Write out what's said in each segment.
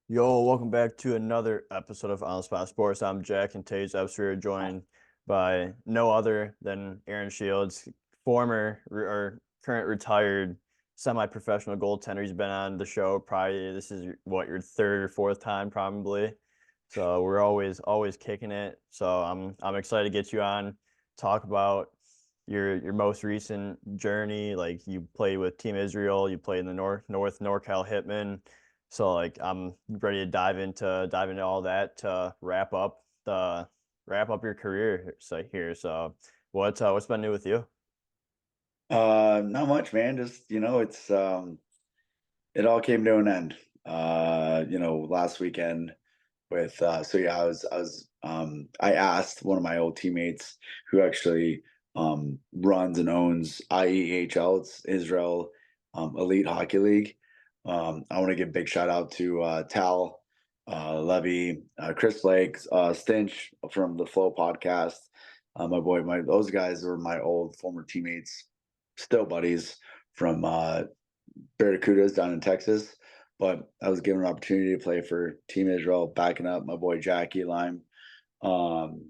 Yo, welcome back to another episode of On the Spot Sports. I'm Jack, and today's episode we're joined by no other than Aaron Shields, or current retired semi-professional goaltender. He's been on the show probably this is your third or fourth time probably. So we're always kicking it. So I'm excited to get you on, talk about your most recent journey. Like you played with Team Israel, you played in the North NorCal Hitmen. So like I'm ready to dive into all that to wrap up your career here. So what's been new with you? Not much, man. Just, it all came to an end. Last weekend with so yeah, I asked one of my old teammates who actually runs and owns IEHL, it's Israel Elite Hockey League. I want to give a big shout out to Tal, Levy, Chris Blake, Stinch from the Flow podcast. My those guys were my old former teammates, still buddies from Barracudas down in Texas. But I was given an opportunity to play for Team Israel, backing up my boy Jackie Lime. Um,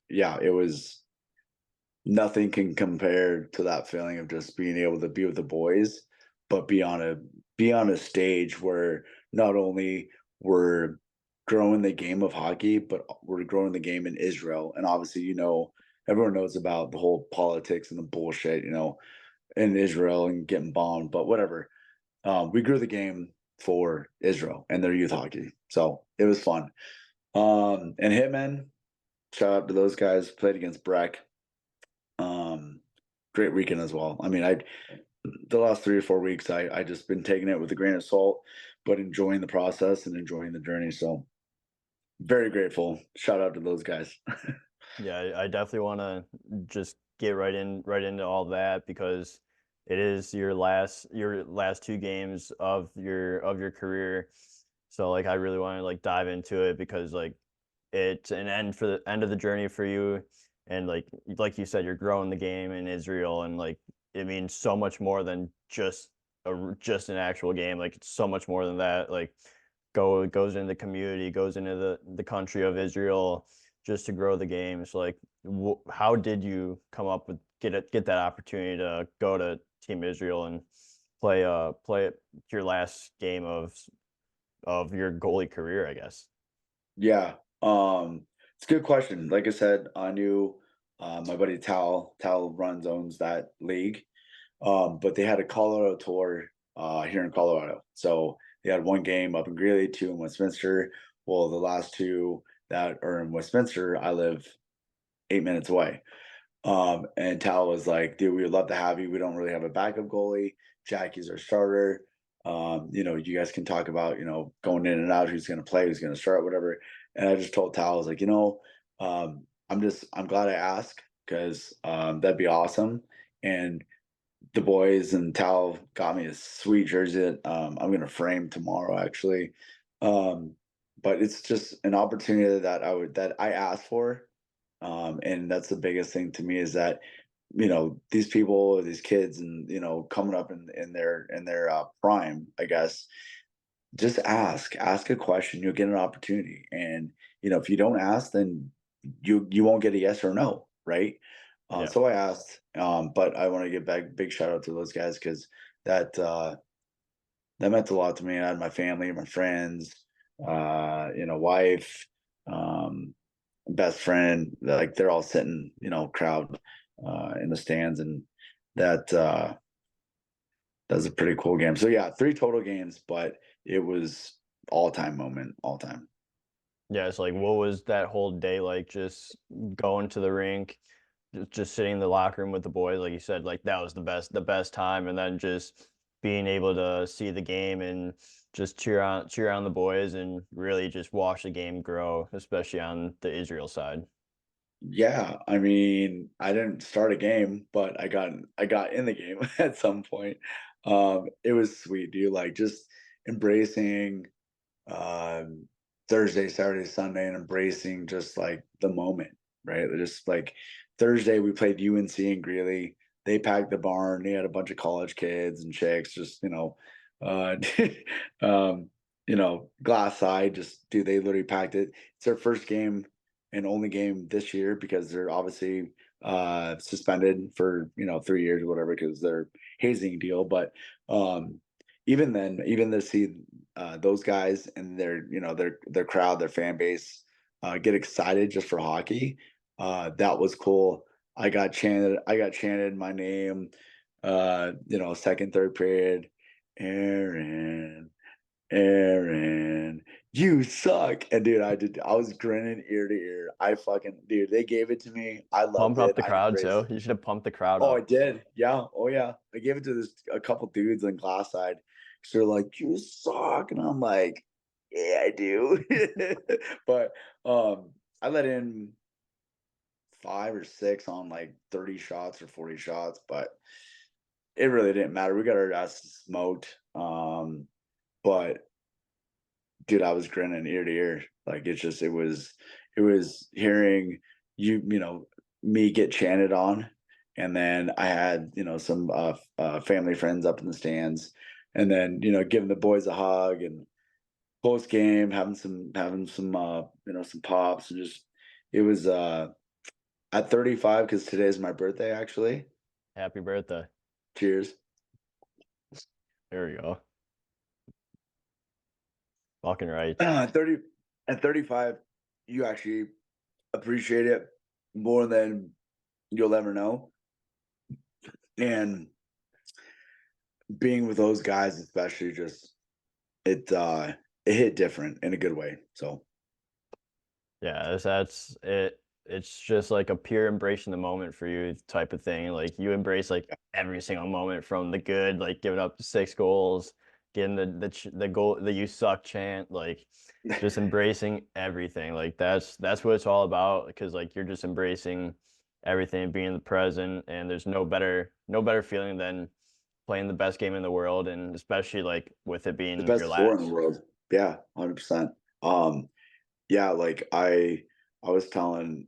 yeah, it was nothing can compare to that feeling of just being able to be with the boys, but be on a stage where not only we're growing the game of hockey, but we're growing the game in Israel. And obviously, everyone knows about the whole politics and the bullshit, in Israel and getting bombed, but whatever. We grew the game for Israel and their youth hockey. So it was fun. And Hitmen, shout out to those guys, played against Breck. Um, Great weekend as well. I mean, the last 3 or 4 weeks, I just been taking it with a grain of salt, but enjoying the process and enjoying the journey. So very grateful. Shout out to those guys. Yeah, I definitely want to just get right into all that because it is your last two games of your career. So like I really want to like dive into it because like it's an end for the end of the journey for you, and like you said, you're growing the game in Israel, and like it means so much more than just an actual game. Like it's so much more than that. Like goes into the community, goes into the country of Israel just to grow the game. So like, how did you come up with get that opportunity to go to Team Israel and play your last game of your goalie career, I guess? Yeah. It's a good question. Like I said, I knew my buddy Tal owns that league. But they had a Colorado tour here in Colorado. So they had one game up in Greeley, two in Westminster. Well, the last two that are in Westminster, I live 8 minutes away. And Tal was like, dude, we would love to have you. We don't really have a backup goalie. Jackie's our starter. You guys can talk about, going in and out, who's going to play, who's going to start, whatever. And I just told Tal, I was like, I'm glad I asked because that'd be awesome. And the boys and Tal got me a sweet jersey that I'm going to frame tomorrow, actually. Um, but it's just an opportunity that I asked for, and that's the biggest thing to me is that these people, these kids, and coming up in their prime, I guess. Just ask a question, you'll get an opportunity, and if you don't ask, then you won't get a yes or no, right? Yeah. So I asked, but I want to give back big shout out to those guys because that that meant a lot to me. I had my family, my friends, wife, um, best friend, like they're all sitting, crowd in the stands, and that that was a pretty cool game. So yeah, three total games, but it was all time moment, all time. Yeah, it's like what was that whole day like just going to the rink, just sitting in the locker room with the boys, like you said, like that was the best time, and then just being able to see the game and just cheer on the boys and really just watch the game grow, especially on the Israel side. Yeah, I mean, I didn't start a game, but I got in the game at some point. It was sweet, dude. Like just embracing um Thursday, Saturday, Sunday, and embracing just like the moment, right? Just like Thursday, we played UNC in Greeley. They packed the barn. They had a bunch of college kids and chicks, just uh, um, glass side, just dude, they literally packed it. It's their first game and only game this year because they're obviously suspended for 3 years or whatever because their hazing deal. But um even then, even to see those guys and their crowd, their fan base get excited just for hockey, that was cool. I got chanted my name, second, third period, Aaron. Aaron, you suck. And dude, I was grinning ear to ear. Dude, they gave it to me. I Pump loved up it. the I crowd embraced too. it. You should have pumped the crowd Oh, I up. did. Yeah. Oh, yeah. I gave it to a couple dudes on glass side. So they're like, you suck. And I'm like, yeah, I do. But I let in 5 or 6 on like 30 shots or 40 shots, but it really didn't matter. We got our asses smoked. But dude, I was grinning ear to ear. Like it was hearing me get chanted on, and then I had some family friends up in the stands, and then giving the boys a hug and post game having some pops and just it was at 35 because today's my birthday actually. Happy birthday. Cheers. There we go. Fucking right. 30 at 35, you actually appreciate it more than you'll ever know. And being with those guys, especially, just it hit different in a good way. So Yeah, that's it. It's just like a pure embracing the moment for you type of thing. Like you embrace like every single moment from the good, like giving up 6 goals, getting the goal, the "you suck" chant, like just embracing everything. Like that's what it's all about. Because like you're just embracing everything, being in the present, and there's no better feeling than playing the best game in the world, and especially like with it the being your best sport in the last. world. Yeah, 100%. Yeah, like I was telling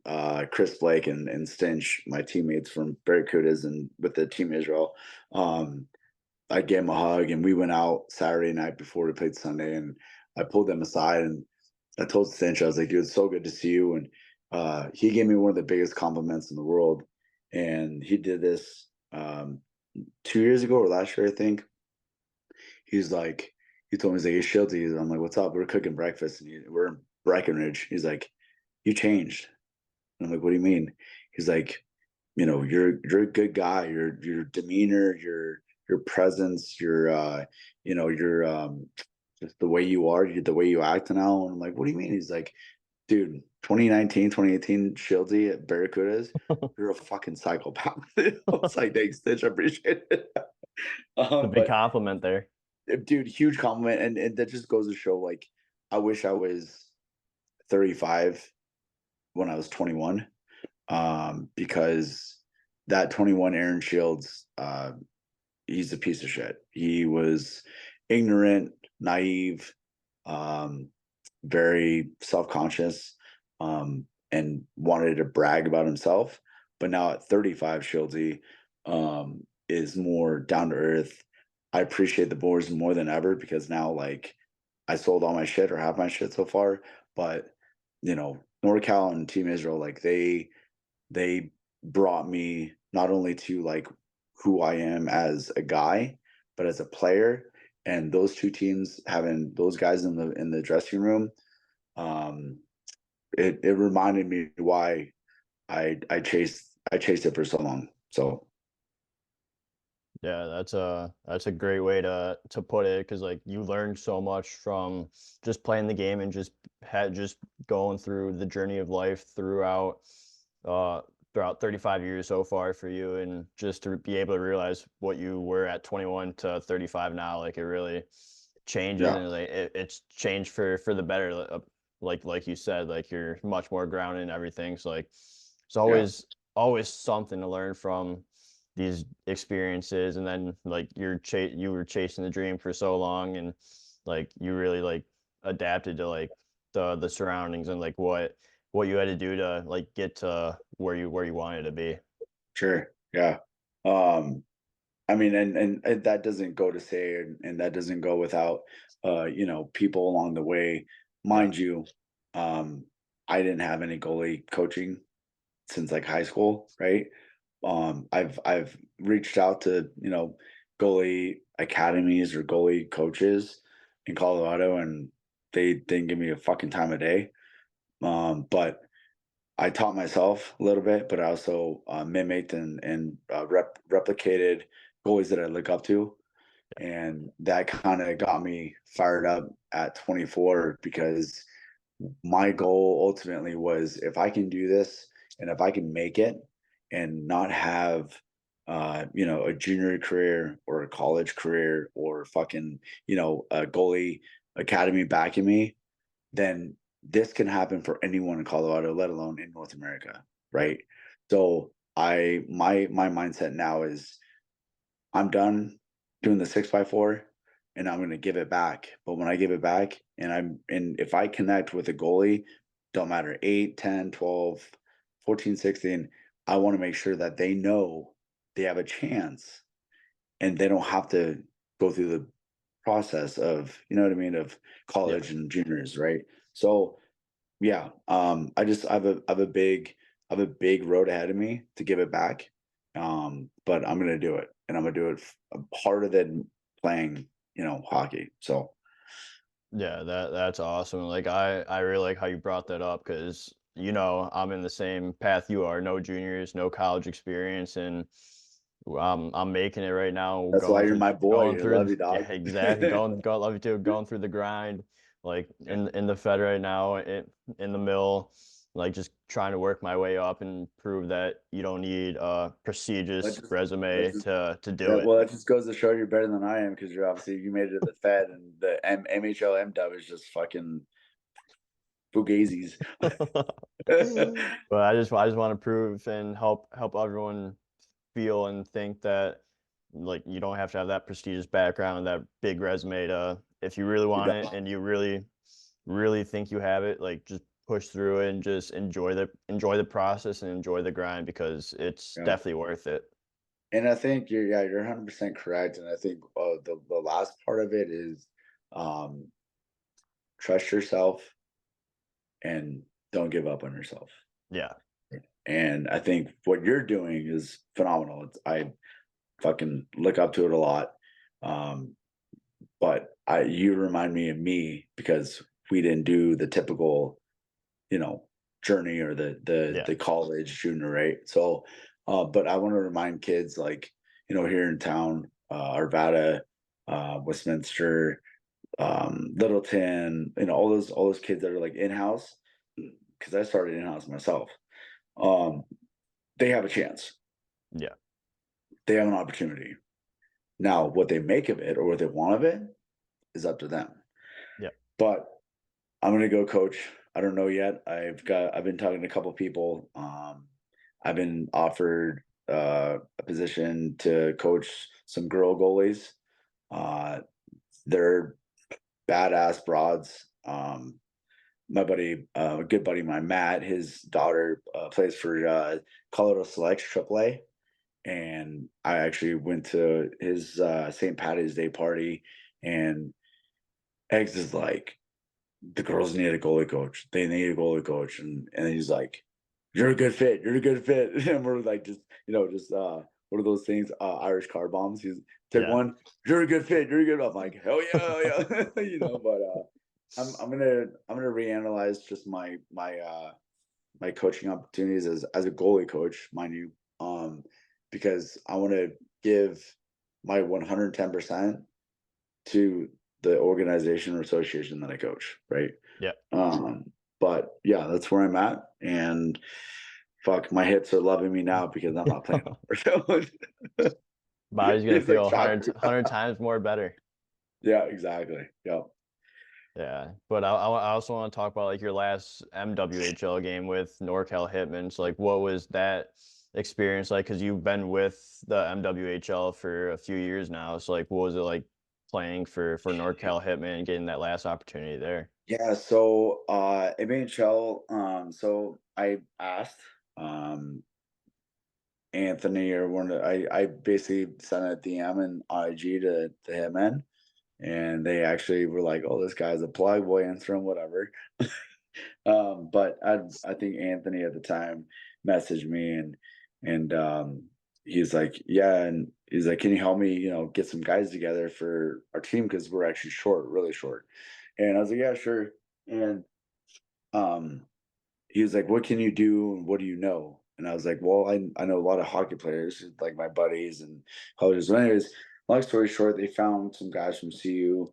Chris Blake and Stinch, my teammates from Barracudas and with the Team Israel, um, I gave him a hug and we went out Saturday night before we played Sunday and I pulled them aside and I told Stinch, I was like, dude, it's so good to see you. And he gave me one of the biggest compliments in the world. And he did this 2 years ago or last year, I think. He's like, he told me, he's like, hey, Shieldsy. I'm like, what's up? We're cooking breakfast and we're in Breckenridge. He's like, you changed. And I'm like, what do you mean? He's like, you're a good guy. Your demeanor, your presence, your just the way you are, the way you act now. And I'm like, what do you mean? He's like, dude, 2019, 2018 Shieldsy at Barracudas, you're a fucking psychopath. I was like, thanks, Stitch. I appreciate it. The big But compliment there. dude, huge compliment. And that just goes to show, like, I wish I was 35 when I was 21. Because that 21 Aaron Shields, he's a piece of shit. He was ignorant, naive, um, very self-conscious, and wanted to brag about himself. But now at 35, Shieldsy is more down to earth. I appreciate the boys more than ever because now, like, I sold all my shit or half my shit so far. But NorCal and Team Israel, like they brought me not only to like who I am as a guy, but as a player. And those two teams having those guys in the dressing room, um, it reminded me why I chased it for so long. So Yeah, that's a great way to put it because like you learned so much from just playing the game and just going through the journey of life uh throughout 35 years so far for you and just to be able to realize what you were at 21 to 35 now like it really changes yeah, and like it's changed for the better like you said like you're much more grounded and everything so like it's yeah, always something to learn from these experiences and then like you were chasing the dream for so long and like you really like adapted to like the surroundings and like what you had to do to like get to where you wanted to be. sure, yeah. Um, I mean, and that doesn't go to say, and that doesn't go without, people along the way. Yeah. Mind you, um, I didn't have any goalie coaching since like high school, right? I've reached out to goalie academies or goalie coaches in Colorado, and they didn't give me a fucking time of day. But I taught myself a little bit, but I also mimicked and replicated goalies that I look up to, and that kind of got me fired up at 24 because my goal ultimately was if I can do this and if I can make it and not have a junior career or a college career or fucking, a goalie academy backing me, then this can happen for anyone in Colorado, let alone in North America, Yep. right? So my mindset now is I'm done doing the 6x4 and I'm gonna give it back. But when I give it back and if I connect with a goalie, don't matter 8, 10, 12, 14, 16, I want to make sure that they know they have a chance and they don't have to go through the process of, you know what I mean, of Yeah. college and juniors, right? So yeah, I have a big road ahead of me to give it back, but I'm gonna do it, and I'm gonna do it harder than playing, hockey. So Yeah, that's awesome. Like I really like how you brought that up because I'm in the same path you are. No juniors, no college experience, and I'm making it right now. that's why you're my Going boy. I through love the, you, dog. yeah, exactly. Going love you too. Going through the grind, like Yeah, in the Fed right now, in the mill, like just trying to work my way up and prove that you don't need a that prestigious just that resume just to do that it. well, that just goes to show you're better than I am because you made it to the Fed and the MHL MW is just fucking fugazis. But I just want to prove and help everyone feel and think that like you don't have to have that prestigious background, that big resume to if you really You want it don't. and you really think you have it, like just push through it and just enjoy the process and enjoy the grind because it's Yeah. definitely worth it. And I think you're 100% correct. And I think the last part of it is um, trust yourself and don't give up on yourself. Yeah. And I think what you're doing is phenomenal. I fucking look up to it a lot. Um, but you remind me of me because we didn't do the typical, you know, journey or the Yeah. the college junior, right? So, but I want to remind kids like, here in town, Arvada, Westminster, Littleton, all those kids that are like in house, because I started in house myself. Um, they have a chance. Yeah. They have an opportunity. Now, what they make of it or what they want of it is up to them. Yeah. But I'm gonna go coach. I don't know yet. I've been talking to a couple people. I've been offered a position to coach some girl goalies. Uh, they're badass broads. My buddy, a good buddy of mine, Matt, his daughter plays for Colorado Selects AAA, and I actually went to his St. Patty's Day party, and Eggs is like, the girls need a goalie coach. They need a goalie coach, and he's like, "You're a good fit. You're a good fit." And we're like, just what are those things? Irish car bombs. He's took Yeah. one. You're a good fit. You're a good. I'm like, hell yeah, hell yeah. But I'm gonna reanalyze just my coaching opportunities as a goalie coach, mind you, because I want to give my 110% to the organization or association that I coach, right? Yeah. But yeah, that's where I'm at, and fuck, my hips are loving me now because I'm not playing no more. So Body's gonna it's like feel shocker. 100 times more better. Yeah, exactly. Yeah. Yeah, but I also want to talk about like your last MWHL game with NorCal Hitmen. So like, what was that experience like? Because you've been with the MWHL for a few years now. So like, what was it like playing for NorCal Hitmen and getting that last opportunity there? Yeah, so MHL, so I asked, um Anthony or one of I basically sent a DM and IG to the Hitmen, and they actually were like, "Oh, this guy's a plug. We'll answer him, whatever." But I think Anthony at the time messaged me and he's like, "Yeah," and he's like, "Can you help me, get some guys together for our team because we're actually short, really short." And I was like, "Yeah, sure." And um, he was like, "What can you do and what do you know?" And I was like, "Well, I know a lot of hockey players, like my buddies and coaches." So anyways, long story short, they found some guys from CU.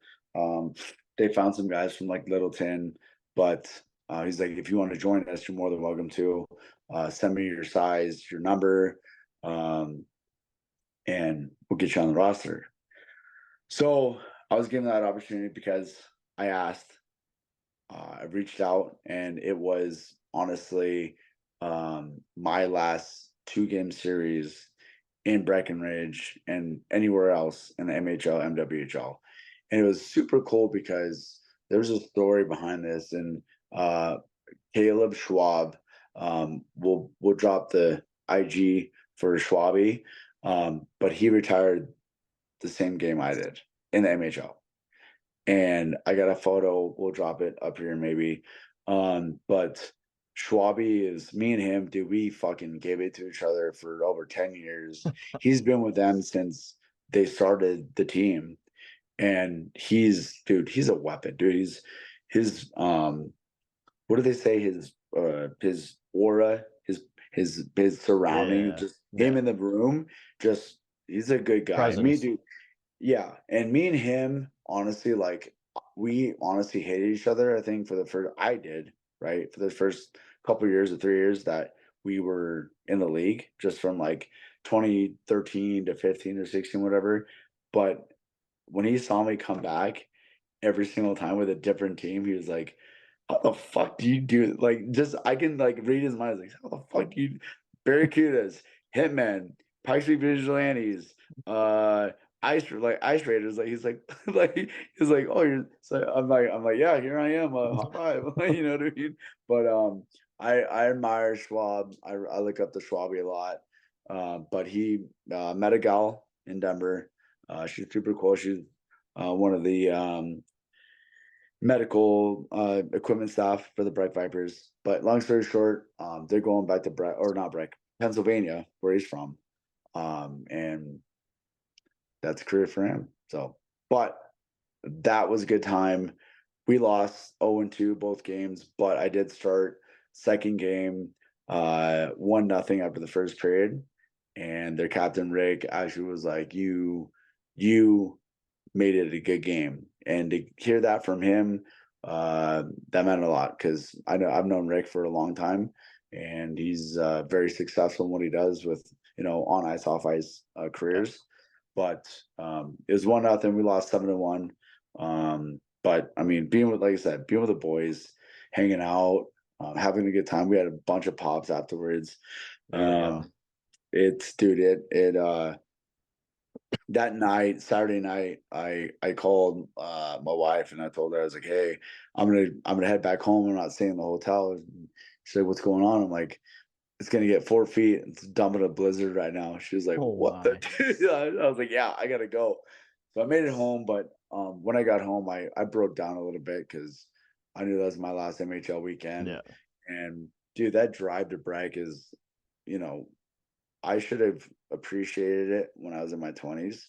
They found some guys from like Littleton, but he's like, "If you want to join us, you're more than welcome to. Send me your size, your number, um, and we'll get you on the roster." So I was given that opportunity because I asked. I reached out, and it was honestly my last 2 game series in Breckenridge and anywhere else in the MHL, MWHL. And it was super cool because there's a story behind this. And uh, Caleb Schwab will drop the IG for Schwabi, but he retired the same game I did in the MHL, and I got a photo. We'll drop it up here maybe. But Schwabi is me and him, dude. We fucking gave it to each other for over 10 years. He's been with them since they started the team. And dude, he's a weapon, dude. His what do they say? His aura, his surrounding, Yeah, just him yeah. in the room, just he's a good guy. Me, Presence. dude, yeah, and me and him, honestly, like, we honestly hated each other, I think, for the first I did, right? For the first couple of years or 3 years that we were in the league, just from, like, 2013 to 15 or 16, whatever, but when he saw me come back every single time with a different team, he was like, "How the fuck do you do it?" Like, just I can, like, read his mind, like, "How the fuck do you Barracudas, Hitmen, Pike Street Vigilantes, uh, Ice Raiders," like, he's like like, he's like, "Oh, you're," so I'm like, "Yeah, here I am, high five." You know what I mean? But, I admire Schwab. I look up to Schwabi a lot, but he, met a gal in Denver. She's super cool. She's, one of the, medical equipment staff for the Bright Vipers. But long story short, they're going back to or not Breck, Pennsylvania, where he's from, and that's a career for him. So, but that was a good time. We lost 0-2 both games, but I did start second game, 1-0 after the first period, and their captain Rick actually was like, You made it a good game." And to hear that from him, that meant a lot because I've known Rick for a long time, and he's very successful in what he does with on ice, off ice Yeah. careers. But it was 1-0. We lost 7-1. But I mean, like I said, being with the boys, hanging out, having a good time. We had a bunch of pops afterwards. There we go. Um, it's dude, it that night, Saturday night, I called my wife and I told her, I was like, "Hey, I'm gonna head back home. I'm not staying in the hotel." And she's like, "What's going on?" I'm like, "It's gonna get 4 feet. It's dumping a blizzard right now." She was like, Oh "What the?" my. Dude? I was like, "Yeah, I gotta go." So I made it home, but when I got home, I broke down a little bit because I knew that was my last MHL weekend, Yeah. and dude, that drive to Bragg is, you know, I should have appreciated it when I was in my 20s,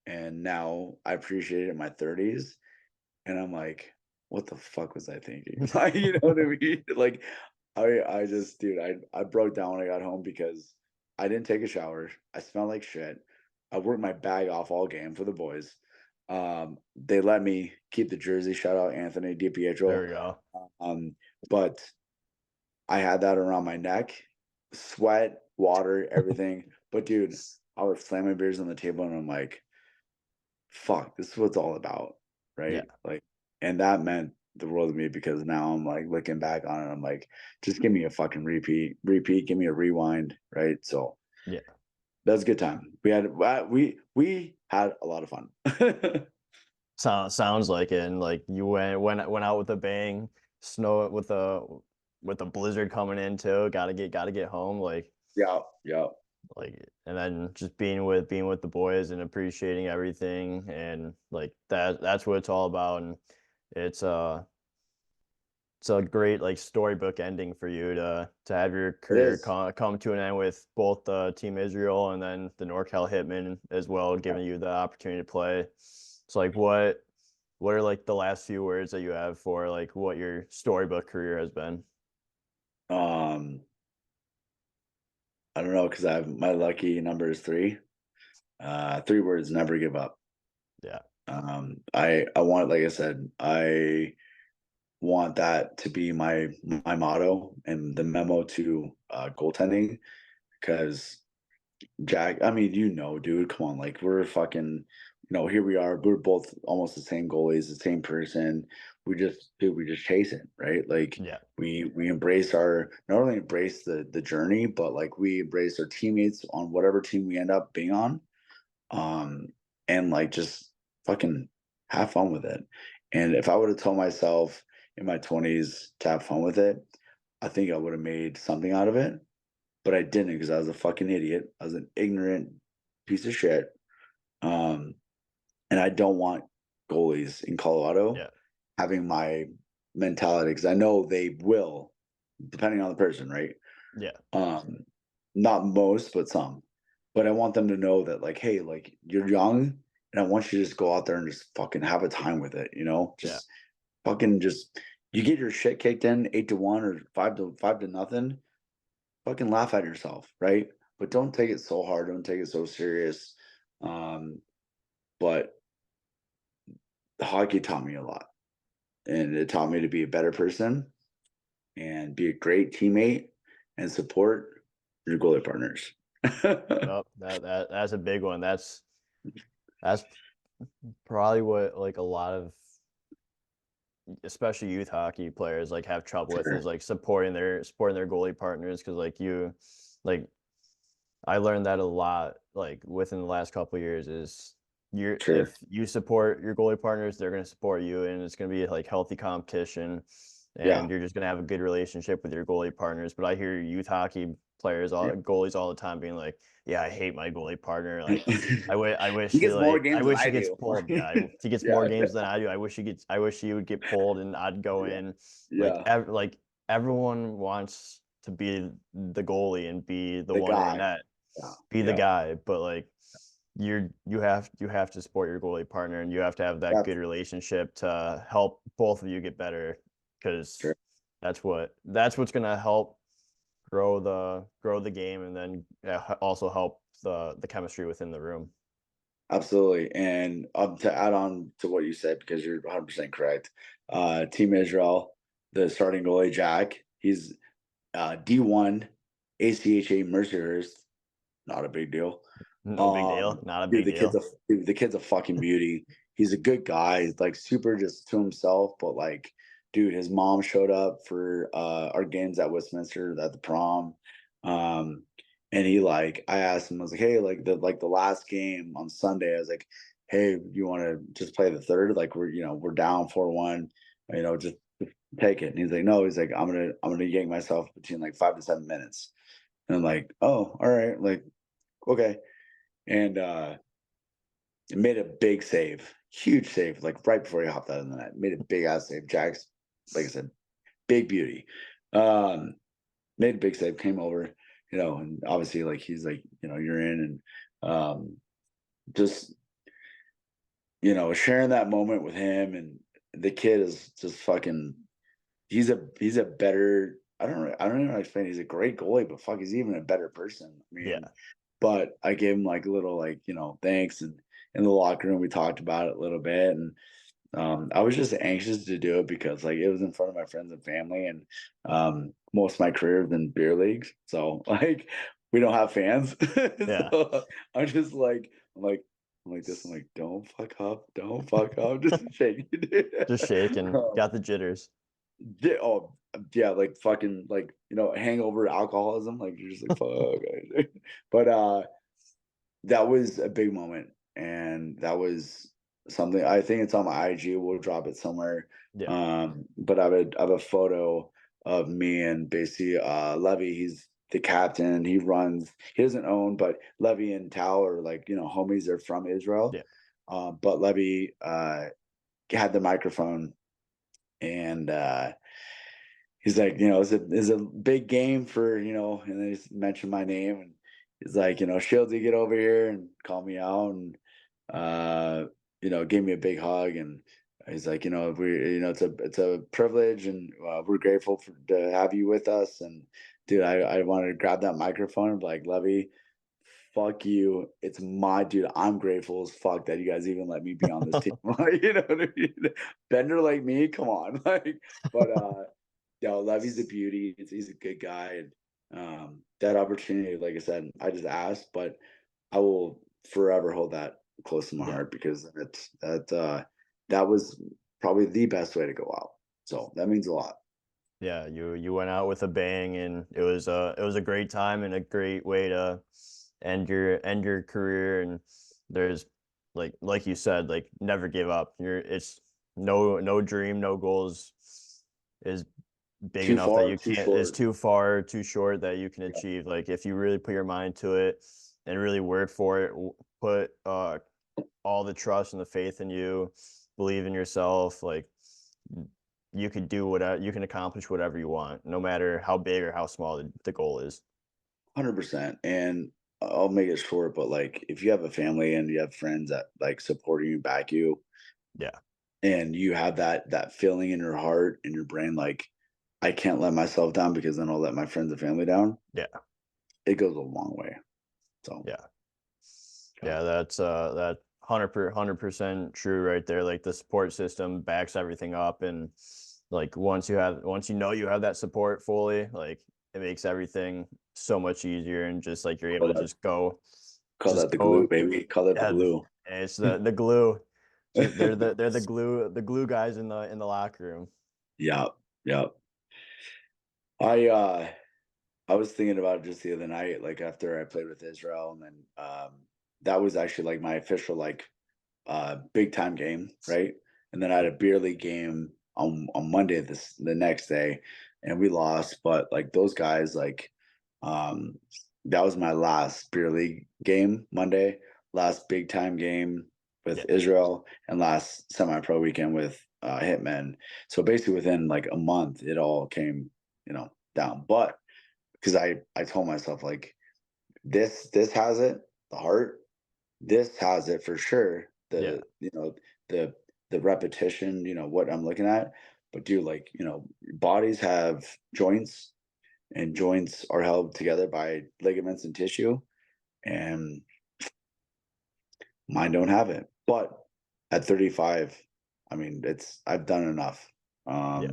and now I appreciate it in my 30s, and I'm like, "What the fuck was I thinking?" Like, you know what I mean? Like, I just dude, I broke down when I got home because I didn't take a shower. I smelled like shit. I worked my bag off all game for the boys. They let me keep the jersey. Shout out Anthony There DiPietro. we go. Um, but I had that around my neck, sweat, water, everything. But dude, I was slamming beers on the table, and I'm like, "Fuck, this is what it's all about," Yeah. right? Like, and that meant the world to me because now I'm like looking back on it, I'm like, just give me a fucking repeat, give me a rewind, right? So Yeah. that's a good time. We had a lot of fun. Sounds like it. And like you went out with a bang, snow with a blizzard coming in too. Gotta get home. Like Yeah, yeah. like, and then just being with the boys and appreciating everything, and like that's what it's all about. And it's it's a great like storybook ending for you to have your It career is. come to an end with both Team Israel and then the NorCal Hitmen as well, Yeah. giving you the opportunity to play. So like what are like the last few words that you have for like what your storybook career has been? Um, I don't know because I have my lucky number is three. Three words: never give up. Yeah. I want, like I said, I want that to be my motto and the memo to goaltending because Jack, I mean, dude, come on, like we're fucking, here we are. We're both almost the same goalies, the same person. We just chase it, right? Like Yeah. we embrace our not only embrace the journey, but like we embrace our teammates on whatever team we end up being on. Um, and like just fucking have fun with it. And if I would have told myself in my 20s to have fun with it, I think I would have made something out of it, but I didn't because I was a fucking idiot. I was an ignorant piece of shit. Um, and I don't want goalies in Colorado Yeah. having my mentality because I know they will, depending on the person, right? Yeah. Um, Not most, but some. But I want them to know that, like, hey, like you're young, and I want you to just go out there and just fucking have a time with it. Yeah. Just fucking just you get your shit kicked in 8-1 or five to nothing. Fucking laugh at yourself, right? But don't take it so hard. Don't take it so serious. Um, but hockey taught me a lot, and it taught me to be a better person and be a great teammate and support your goalie partners. Yep. That's a big one. That's probably what like a lot of especially youth hockey players like have trouble with is Sure, like supporting their goalie partners because like I learned that a lot like within the last couple of years is sure. if you support your goalie partners, they're going to support you, and it's going to be like healthy competition, Yeah. and you're just going to have a good relationship with your goalie partners. But I hear youth hockey players, all Yeah. goalies all the time being like, "Yeah, I hate my goalie partner. Like, I He wish gets more I games than wish I he gets do. pulled. Yeah, he gets more Yeah, games than I do. I wish he would get pulled, and I'd go yeah, in. yeah. Like everyone wants to be the goalie and be the The one in the guy. net, Yeah, be the yeah. guy, but like you have to support your goalie partner, and you have to have that That's good relationship to help both of you get better true. because that's what's gonna help grow the game, and then also help the chemistry within the room. Absolutely. And to add on to what you said, because you're 100% correct. Team Israel, the starting goalie, Jack, he's D1 ACHA Mercyhurst. Not a big deal. No big deal, not a Dude, big deal. the kid's a fucking beauty. He's a good guy. He's like super just to himself, but like, dude, his mom showed up for our games at Westminster at the prom. Um, and he like I asked him, I was like, hey, like the last game on Sunday, I was like, hey, you want to just play the third? Like we're down 4-1, just take it. And he's like, no, he's like, I'm gonna yank myself between like 5 to 7 minutes. And I'm like, oh, all right, like, okay. And made a big save, huge save, like right before he hopped out of the net. Made a big ass save. Jack's, like I said, big beauty. Um, Made a big save, came over, and obviously like he's like, you're in just, sharing that moment with him and the kid is just fucking he's a better I don't know how to explain it. He's a great goalie, but fuck, he's even a better person. I mean, Yeah, but I gave him like a little like, thanks and in the locker room we talked about it a little bit and I was just anxious to do it because like it was in front of my friends and family and most of my career has been beer leagues. So like we don't have fans. yeah, So I'm just like I'm like this. I'm like, don't fuck up, just shake it. just shaking, got the jitters. Yeah, oh, yeah, like fucking like, hangover alcoholism. Like you're just like, fuck. But that was a big moment. And that was something I think it's on my IG. We'll drop it somewhere. Yeah, But I have a photo of me and basically Levy. the captain. He runs. He doesn't own, but Levy and Tal are like, homies. They're from Israel. Yeah. But Levy had the microphone, and he's like, it's a big game for, and then he mentioned my name, and he's like, Shieldsy, get over here and call me out, and uh, gave me a big hug, and he's like, it's a privilege, and we're grateful to have you with us, and dude, I wanted to grab that microphone and be like, Levy, fuck you. It's my dude. I'm grateful as fuck that you guys even let me be on this team. You know what I mean? Bender like me, come on. But Levy's a beauty. He's a good guy. And that opportunity, like I said, I just asked, but I will forever hold that close to my Yeah. heart because that was probably the best way to go out. So that means a lot. Yeah, you went out with a bang, and it was a great time and a great way to end your career. And there's like you said, like never give up. It's no dream, no goals is big Too enough that far, you too can't is short. too far, too short that you can Yeah, achieve. Like if you really put your mind to it and really work for it, put all the trust and the faith in you, believe in yourself, like you could do whatever, you can accomplish whatever you want, no matter how big or how small the goal is. 100%. And I'll make it short, but like if you have a family and you have friends that like support you, back you, Yeah. and you have that feeling in your heart and your brain, like I can't let myself down because then I'll let my friends and family down. Yeah. It goes a long way. So Yeah. yeah, Yeah, that 100% true right there. Like the support system backs everything up, and like once you know you have that support fully, like it makes everything so much easier, and just like you're able call to that call just that the glue, go. baby. Call that the Yeah, glue. it's the glue. Just they're the glue guys in the locker room. Yeah, yeah. I I was thinking about it just the other night, like after I played with Israel, and then that was actually like my official like big time game, right? And then I had a beer league game on Monday the next day, and we lost. But like those guys, like um, that was my last beer league game Monday, last big time game with Yeah. Israel, and last semi pro weekend with Hitmen. So basically, within like a month, it all came, down. But because I told myself like this has it, the heart, this has it for sure. Yeah. The the repetition, what I'm looking at. But dude, like, bodies have joints, and joints are held together by ligaments and tissue, and mine don't have it. But at 35, I mean, I've done enough. Yeah.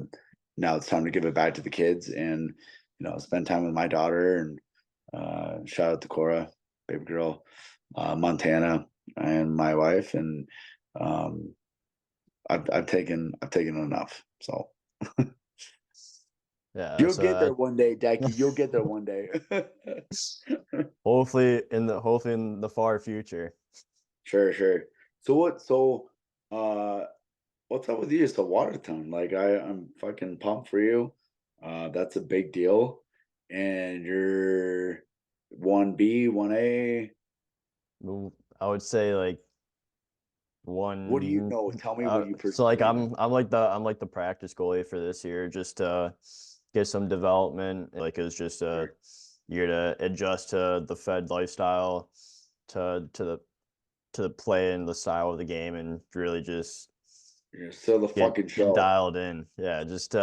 Now it's time to give it back to the kids, and spend time with my daughter, and shout out to Cora, baby girl, Montana, and my wife, and um, I've taken enough. So Yeah. you'll get So there one day, Decky. You'll get there one day. hopefully in the far future. Sure, sure. So what? So what's up with you? So Watertown, like I'm fucking pumped for you. That's a big deal, and you're 1B, 1A. I would say like What do you one. know? Tell me what you So like personally know. I'm like the practice goalie for this year, just to get some development. Like it was just a Sure. year to adjust to the Fed lifestyle, to the play and the style of the game, and really just You're still the get fucking get show. dialed in. Yeah, just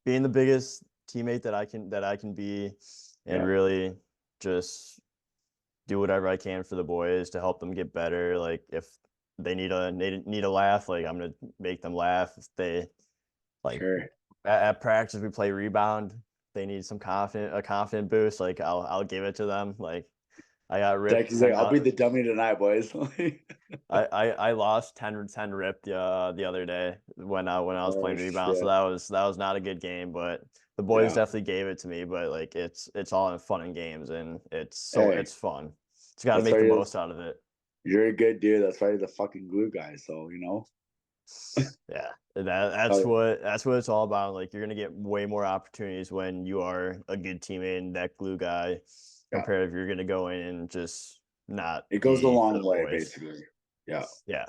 being the biggest teammate that I can be, and Yeah, really just do whatever I can for the boys to help them get better. Like if they need a laugh, like I'm gonna make them laugh. If they like sure. at practice we play rebound, they need a confident boost. Like I'll give it to them. Like I got ripped Decky's like, 10 I'll be out. the dummy tonight, boys. I lost 10 ripped the other day when I was Oh playing rebound. So shit. that was not a good game, but the boys Yeah. definitely gave it to me. But like it's all in fun and games, and Hey, it's fun. Just got to that's make why the most out of it. you're a good dude. That's why you're the fucking glue guy. So Yeah, Oh, that's what it's all about. Like you're gonna get way more opportunities when you are a good teammate and that glue guy, yeah. compared if you're gonna go in and just not It goes a be for long the way, boys. basically. Yeah, Yeah.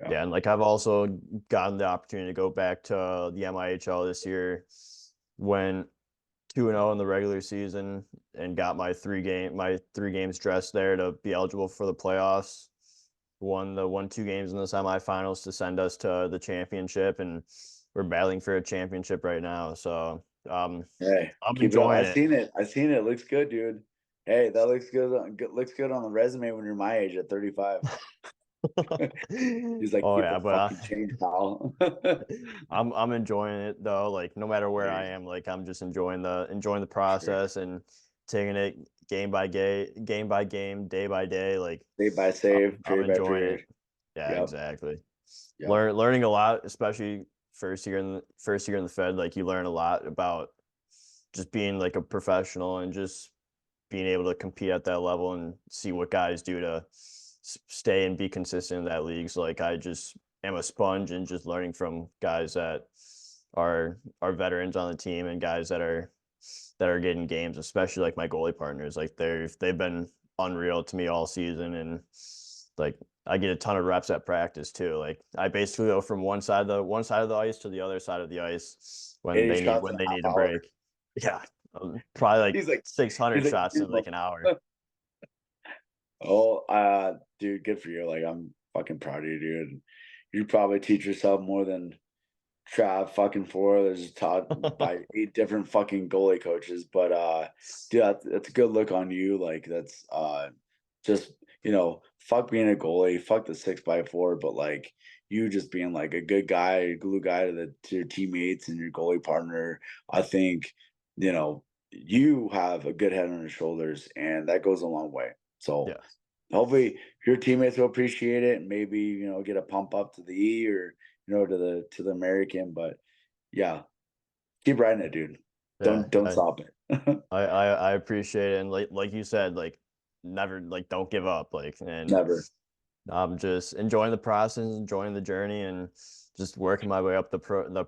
yeah. Yeah, and like I've also gotten the opportunity to go back to the MIHL this year, went 2-0 in the regular season and got my 3 games dressed there to be eligible for the playoffs. Won 2 games in the semifinals to send us to the championship, and we're battling for a championship right now. So Hey, I'm keep it up. I enjoying it. seen it. I seen it. Looks good, dude. Hey, that looks good. Looks good on the resume when you're my age at 35. He's like, Oh keep yeah, it but fucking change, pal. I'm enjoying it though. Like no matter where I Hey, am, like I'm just enjoying the process and taking it game by game, day by day. Like save by save, I'm period by enjoying period. it. Yeah, Yep, exactly. yep. Learning a lot, especially first year in the Fed. Like you learn a lot about just being like a professional and just being able to compete at that level and see what guys do to stay and be consistent in that league. So like I just am a sponge and just learning from guys that are veterans on the team and guys that are getting games, especially like my goalie partners. Like they've been unreal to me all season, and like I get a ton of reps at practice too. Like I basically go from one side of the ice to the other side of the ice 80 shots when in a they half need a hour. break. Yeah, probably like He's like, 600 he's like, shots in like an hour. oh, dude, good for you. Like, I'm fucking proud of you, dude. You probably teach yourself more than Trav fucking four. There's taught by 8 different fucking goalie coaches. But dude, that's a good look on you. Like that's just fuck being a goalie, fuck the 6x4, but like you just being like a good guy, glue guy to your teammates and your goalie partner. I think, you know, you have a good head on your shoulders and that goes a long way. So Yeah, hopefully your teammates will appreciate it and maybe, get a pump up to the E or to the American. But yeah, keep riding it, dude. yeah. Don't stop it. I appreciate it, and like you said, like never like don't give up. Like, and Never. I'm just enjoying the process, enjoying the journey, and just working my way up the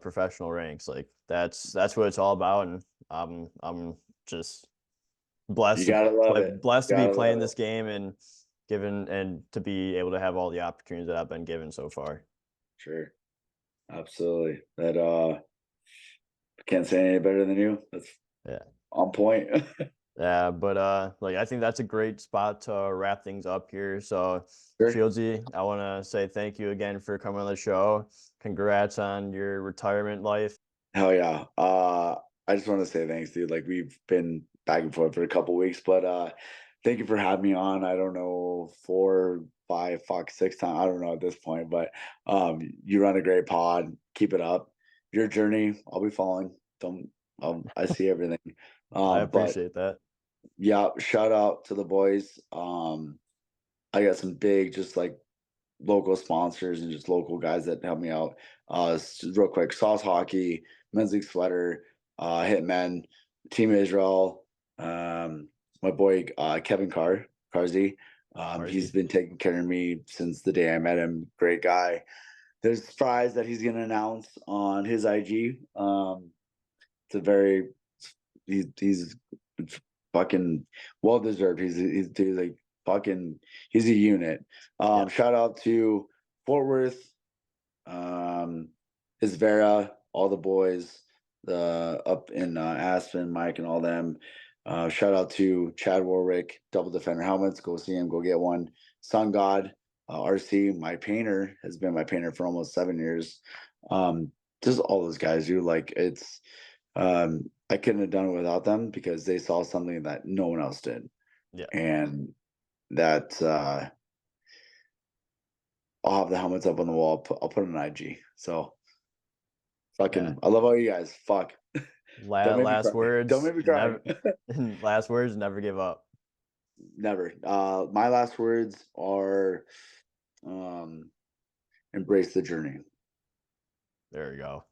professional ranks. Like that's what it's all about, and I'm just You gotta love it. blessed to be Gotta love playing it. this game and given and to be able to have all the opportunities that I've been given so far. Sure. Absolutely. That can't say any better than you. That's Yeah. on point. Yeah, but like I think that's a great spot to wrap things up here. So, Sure. Shieldsy, I want to say thank you again for coming on the show. Congrats on your retirement life. Hell yeah. I just want to say thanks, dude. Like we've been back and forth for a couple weeks, but thank you for having me on. I don't know, 4, 5, fuck, 6 times. I don't know at this point, but you run a great pod. Keep it up. Your journey, I'll be following. Don't I see everything. I But appreciate that. yeah, shout out to the boys. I got some big just like local sponsors and just local guys that help me out. Real quick, Sauce Hockey, Men's League Sweater, Hitmen, Team Israel, my boy Kevin Carzy. He's Arzy. been taking care of me since the day I met him. Great guy. There's fries that he's gonna announce on his IG. It's a very he's fucking well deserved. He's like fucking he's a unit. Yeah, Shout out to Fort Worth, um, Isvera, all the boys, the up in Aspen, Mike, and all them. Shout out to Chad Warwick, Double Defender helmets. Go see him. Go get one. Sun God, RC, my painter has been my painter for almost 7 years. Just all those guys, dude. Like I couldn't have done it without them because they saw something that no one else did, yeah, and that I'll have the helmets up on the wall. I'll put it on IG. So yeah. fucking, I love all you guys. Fuck. Don't make me Last cry. Don't words, make me cry. never. Last words, never give up. Never. My last words are um, embrace the journey. There you go.